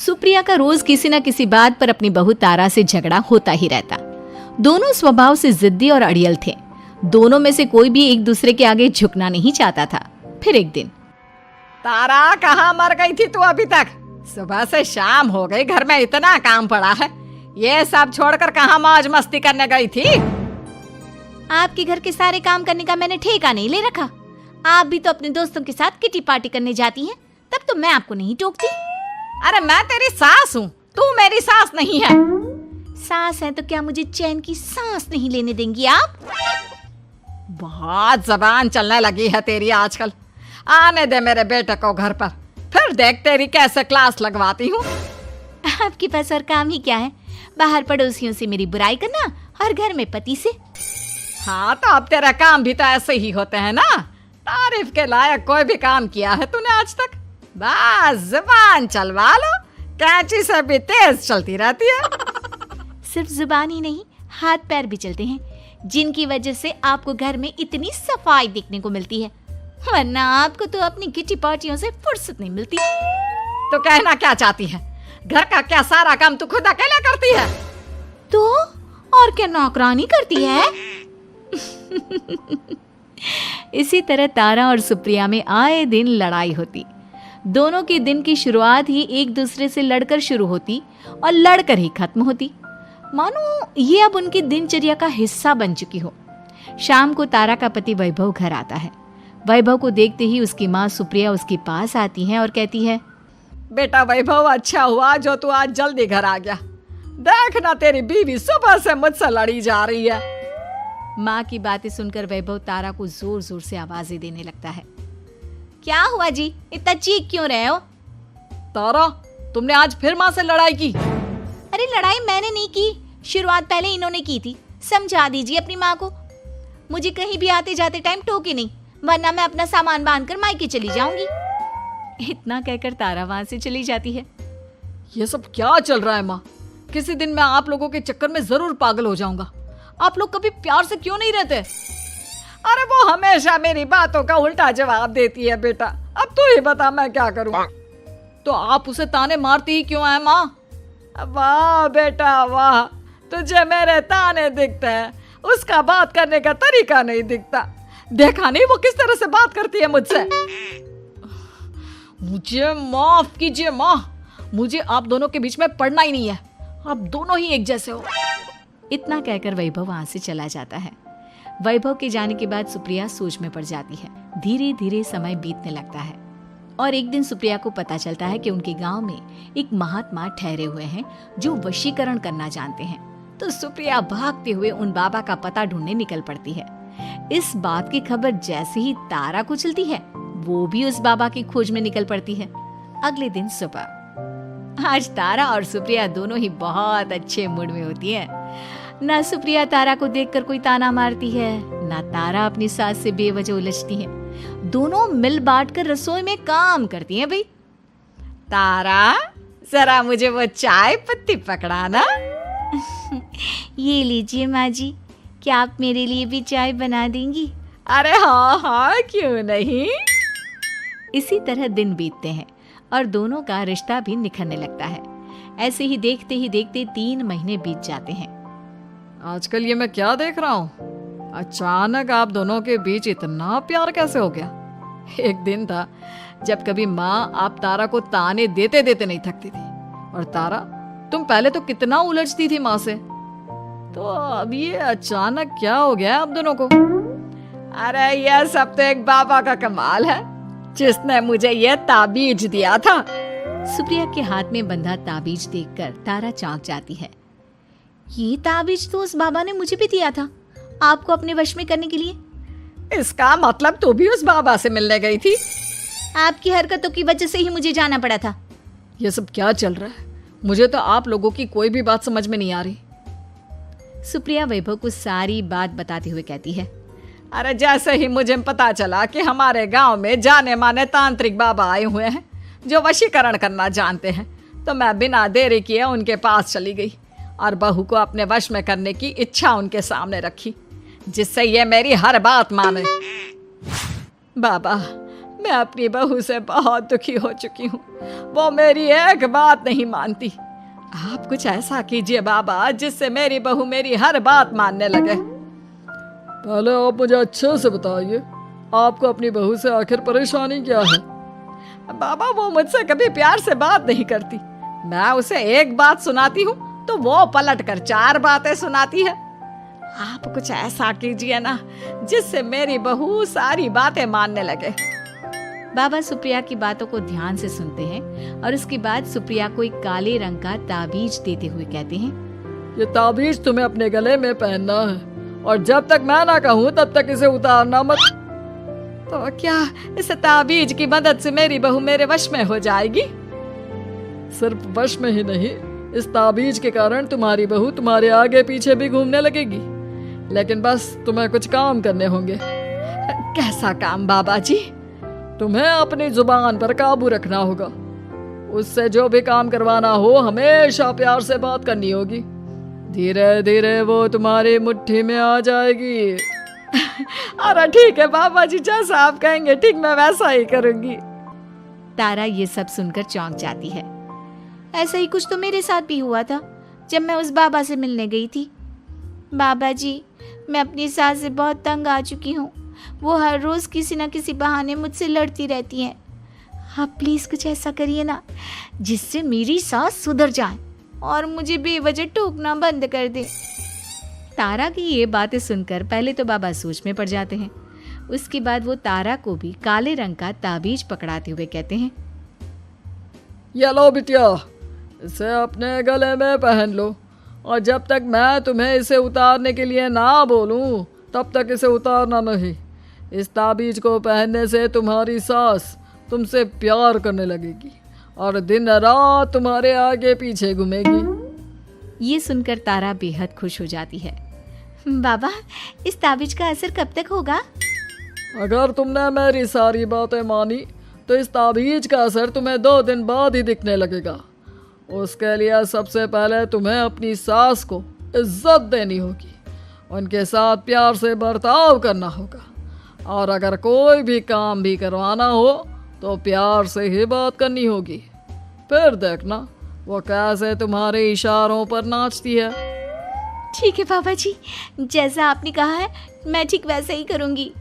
सुप्रिया का रोज किसी न किसी बात पर अपनी बहू तारा से झगड़ा होता ही रहता। दोनों स्वभाव से जिद्दी और अड़ियल थे। दोनों में से कोई भी एक दूसरे के आगे झुकना नहीं चाहता था। फिर एक दिन, तारा कहाँ मर गई थी तू अभी तक? सुबह से शाम हो गई, घर में इतना काम पड़ा है, ये सब छोड़कर कहाँ मौज मस्ती करने गई थी? आपके घर के सारे काम करने का मैंने ठेका नहीं ले रखा। आप भी तो अपने दोस्तों के साथ किटी पार्टी करने जाती हैं, तब तो मैं आपको नहीं टोकती। अरे मैं तेरी सास हूँ, तू मेरी सास नहीं है। सास है तो क्या मुझे चैन की सांस नहीं लेने देंगी आप? बहुत जबान चलने लगी है तेरी आजकल। आने दे मेरे बेटे को घर पर, फिर देख तेरी कैसे क्लास लगवाती हूँ। आपके पास और काम ही क्या है? बाहर पड़ोसियों से मेरी बुराई करना और घर में पति से। हाँ तो अब तेरा काम भी तो ऐसे ही होते हैं ना। तारीफ के लायक कोई भी काम किया है तूने आज तक? बस जुबान चलवा लो, कैंची से भी तेज चलती रहती है। सिर्फ जुबान ही नहीं, हाथ पैर भी चलते हैं, जिनकी वजह से आपको घर में इतनी सफाई देखने को मिलती है, वरना आपको तो अपनी किटी पार्टियों से फुर्सत नहीं मिलती। तो कहना क्या चाहती है? घर का क्या सारा काम तू खुद अकेला करती है? तो और क्या नौकरानी करती है? इसी तरह तारा और सुप्रिया में आए दिन लड़ाई होती। दोनों के दिन की शुरुआत ही एक दूसरे से लड़कर शुरू होती और लड़कर ही खत्म होती, मानो ये अब उनकी दिनचर्या का हिस्सा बन चुकी हो। शाम को तारा का पति वैभव घर आता है। वैभव को देखते ही उसकी माँ सुप्रिया उसके पास आती है और कहती है, बेटा वैभव, अच्छा हुआ जो तू आज जल्दी घर आ गया। देखना तेरी बीवी सुबह से मुझसे लड़ी जा रही है। माँ की बातें सुनकर वैभव तारा को जोर जोर से आवाजें देने लगता है। क्या हुआ जी, इतना चीख क्यों रहे हो? तारा, तुमने आज फिर माँ से लड़ाई की? अरे लड़ाई मैंने नहीं की, शुरुआत पहले इन्होंने की थी। समझा दीजिए अपनी माँ को। मुझे कहीं भी आते जाते टाइम टोके नहीं, वरना मैं अपना सामान बांधकर मायके चली जाऊंगी। इतना कहकर तारा वहां से चली जाती है। ये सब क्या चल रहा है माँ? किसी दिन मैं आप लोगों के चक्कर में जरूर पागल हो जाऊंगा। आप लोग कभी प्यार से क्यों नहीं रहते? अरे वो हमेशा मेरी बातों का उल्टा जवाब देती है बेटा। अब तू ही बता मैं क्या करूं? तो आप उसे ताने मारती ही क्यों है माँ? वाह बेटा वाह, तुझे मेरे ताने दिखते हैं, उसका बात करने का तरीका नहीं दिखता। देखा नहीं वो किस तरह से बात करती है मुझसे? मुझे माफ कीजिए माँ, मुझे आप दोनों के बीच में पड़ना ही नहीं है। आप दोनों ही एक जैसे हो। इतना कहकर वैभव वहां से चला जाता है। वैभव के जाने के बाद सुप्रिया सोच में पड़ जाती है। धीरे धीरे समय बीतने लगता है और एक दिन सुप्रिया को पता चलता है कि उनके गांव में एक महात्मा ठहरे हुए हैं जो वशीकरण करना जानते हैं। तो सुप्रिया भागते हुए उन बाबा का पता ढूंढने निकल पड़ती है। इस बात की खबर जैसे ही तारा को चलती है, वो भी उस बाबा की खोज में निकल पड़ती है। अगले दिन सुबह, आज तारा और सुप्रिया दोनों ही बहुत अच्छे मूड में होती है। ना सुप्रिया तारा को देखकर कोई ताना मारती है, ना तारा अपनी सास से बेवजह उलझती है। दोनों मिल बांट कर रसोई में काम करती हैं। भाई तारा, जरा मुझे वो चाय पत्ती पकड़ाना। ये लीजिए माँ जी, क्या आप मेरे लिए भी चाय बना देंगी? अरे हाँ हाँ, क्यों नहीं। इसी तरह दिन बीतते हैं और दोनों का रिश्ता भी निखरने लगता है। ऐसे ही देखते ही देखते 3 महीने बीत जाते हैं। आजकल ये मैं क्या देख रहा हूँ? अचानक आप दोनों के बीच इतना प्यार कैसे हो गया? एक दिन था जब कभी माँ आप तारा को ताने देते देते नहीं थकती थी, और तारा, तुम पहले तो कितना उलझती थी माँ से, तो अब ये अचानक क्या हो गया आप दोनों को? अरे यह सब तो एक बाबा का कमाल है, जिसने मुझे ये ताबीज दिया था। सुप्रिया के हाथ में बंधा ताबीज देखकर तारा चौंक जाती है। ये ताबीज तो उस बाबा ने मुझे भी दिया था, आपको अपने वश में करने के लिए। इसका मतलब तू भी उस बाबा से मिलने गई थी? आपकी हरकतों की वजह से ही मुझे जाना पड़ा था। ये सब क्या चल रहा है? मुझे तो आप लोगों की कोई भी बात समझ में नहीं आ रही। सुप्रिया वैभव को सारी बात बताते हुए कहती है। अरे जैसे ही मुझे पता चला कि हमारे गांव में जाने माने तांत्रिक बाबा आए हुए हैं जो वशीकरण करना जानते हैं, तो मैं बिना देरी किए उनके पास चली गई और बहू को अपने वश में करने की इच्छा उनके सामने रखी, जिससे ये मेरी हर बात माने। बाबा, मैं अपनी बहू से बहुत दुखी हो चुकी हूँ। वो मेरी एक बात नहीं मानती। आप कुछ ऐसा कीजिए बाबा जिससे मेरी बहू मेरी हर बात मानने लगे। पहले आप मुझे अच्छे से बताइए, आपको अपनी बहू से आखिर परेशानी क्या है? बाबा वो मुझसे कभी प्यार से बात नहीं करती। मैं उसे एक बात सुनाती हूँ तो वो पलट कर 4 बातें सुनाती है। आप कुछ ऐसा कीजिए ना जिससे मेरी बहू सारी बातें मानने लगे। बाबा सुप्रिया की बातों को ध्यान से सुनते हैं और उसके बाद सुप्रिया को एक काले रंग का ताबीज देते हुए कहते हैं, ये ताबीज तुम्हें अपने गले में पहनना है और जब तक मैं ना कहूँ तब तक इसे उतारना मत। तो क्या इस ताबीज की मदद से मेरी बहू मेरे वश में हो जाएगी? सिर्फ वश में ही नहीं, इस ताबीज के कारण तुम्हारी बहू तुम्हारे आगे पीछे भी घूमने लगेगी। लेकिन बस तुम्हें कुछ काम करने होंगे। कैसा काम बाबा जी? तुम्हें अपनी जुबान पर काबू रखना होगा। उससे जो भी काम करवाना हो हमेशा प्यार से बात करनी होगी। धीरे धीरे वो तुम्हारी मुट्ठी में आ जाएगी। अरे ठीक है बाबा जी, जैसा आप कहेंगे ठीक मैं वैसा ही करूंगी। तारा ये सब सुनकर चौंक जाती है। ऐसा ही कुछ तो मेरे साथ भी हुआ था जब मैं उस बाबा से मिलने गई थी। बाबा जी, मैं अपनी सास से बहुत तंग आ चुकी हूँ। वो हर रोज किसी न किसी बहाने मुझसे लड़ती रहती हैं। आप प्लीज कुछ ऐसा करिए ना जिससे मेरी सास सुधर जाए और मुझे बेवजह टोकना बंद कर दे। तारा की ये बातें सुनकर पहले तो बाबा सोच में पड़ जाते हैं। उसके बाद वो तारा को भी काले रंग का ताबीज पकड़ाते हुए कहते हैं, ये लो बिटिया, इसे अपने गले में पहन लो और जब तक मैं तुम्हें इसे उतारने के लिए ना बोलूं तब तक इसे उतारना नहीं। इस ताबीज को पहनने से तुम्हारी सास तुमसे प्यार करने लगेगी और दिन रात तुम्हारे आगे पीछे घूमेगी। ये सुनकर तारा बेहद खुश हो जाती है। बाबा, इस ताबीज का असर कब तक होगा? अगर तुमने मेरी सारी बातें मानी तो इस ताबीज का असर तुम्हें 2 दिन बाद ही दिखने लगेगा। उसके लिए सबसे पहले तुम्हें अपनी सास को इज्जत देनी होगी, उनके साथ प्यार से बर्ताव करना होगा और अगर कोई भी काम भी करवाना हो तो प्यार से ही बात करनी होगी। फिर देखना वो कैसे तुम्हारे इशारों पर नाचती है। ठीक है बाबा जी, जैसा आपने कहा है मैं ठीक वैसे ही करूंगी।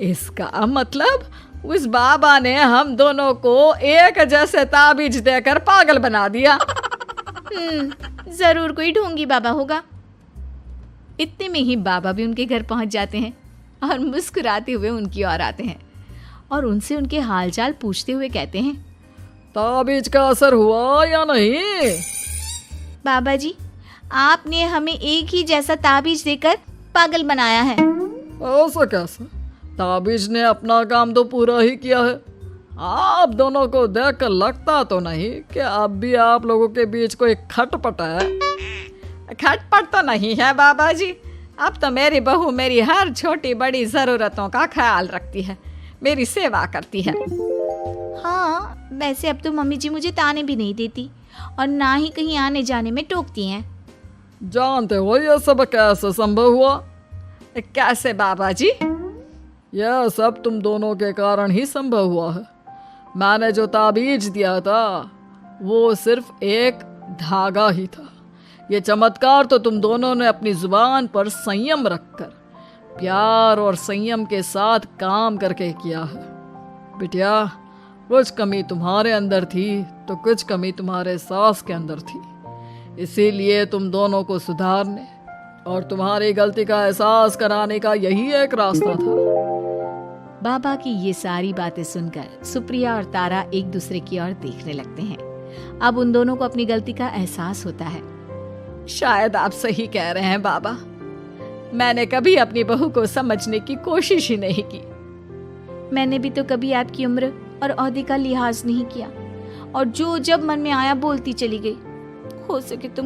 इसका मतलब उस बाबा ने हम दोनों को एक जैसे ताबीज देकर पागल बना दिया। जरूर कोई ढोंगी बाबा होगा। इतने में ही बाबा भी उनके घर पहुंच जाते हैं और मुस्कुराते हुए उनकी ओर आते हैं और उनसे उनके हालचाल पूछते हुए कहते हैं, ताबीज का असर हुआ या नहीं? बाबा जी, आपने हमें एक ही जैसा ताबीज देकर पागल बनाया है। ऐसा कैसे? ताबीज ने अपना काम तो पूरा ही किया है। आप दोनों को देखकर लगता तो नहीं कि अब भी आप लोगों के बीच कोई खटपट है। खटपट तो नहीं है बाबा जी। अब तो मेरी बहू मेरी हर छोटी बड़ी ज़रूरतों का ख्याल रखती है, मेरी सेवा करती है। हाँ, वैसे अब तो मम्मी जी मुझे ताने भी नहीं देती और ना ही कहीं आने जाने में टोकती हैं। जानते हो यह सब कैसे संभव हुआ? कैसे बाबा जी? यह सब तुम दोनों के कारण ही संभव हुआ है। मैंने जो ताबीज दिया था वो सिर्फ एक धागा ही था। ये चमत्कार तो तुम दोनों ने अपनी जुबान पर संयम रखकर प्यार और संयम के साथ काम करके किया है। बिटिया, कुछ कमी तुम्हारे अंदर थी तो कुछ कमी तुम्हारे सास के अंदर थी। इसीलिए तुम दोनों को सुधारने और तुम्हारी गलती का एहसास कराने का यही एक रास्ता था। बाबा की ये सारी बातें सुनकर सुप्रिया और तारा एक दूसरे की ओर देखने लगते हैं। अब उन दोनों को अपनी गलती का एहसास होता है। शायद आप सही कह रहे हैं बाबा। मैंने कभी अपनी बहू को समझने की कोशिश ही नहीं की। मैंने भी तो कभी आपकी उम्र और ओहदे का लिहाज नहीं किया और जो जब मन में आया बोलती चली गई। हो सके तो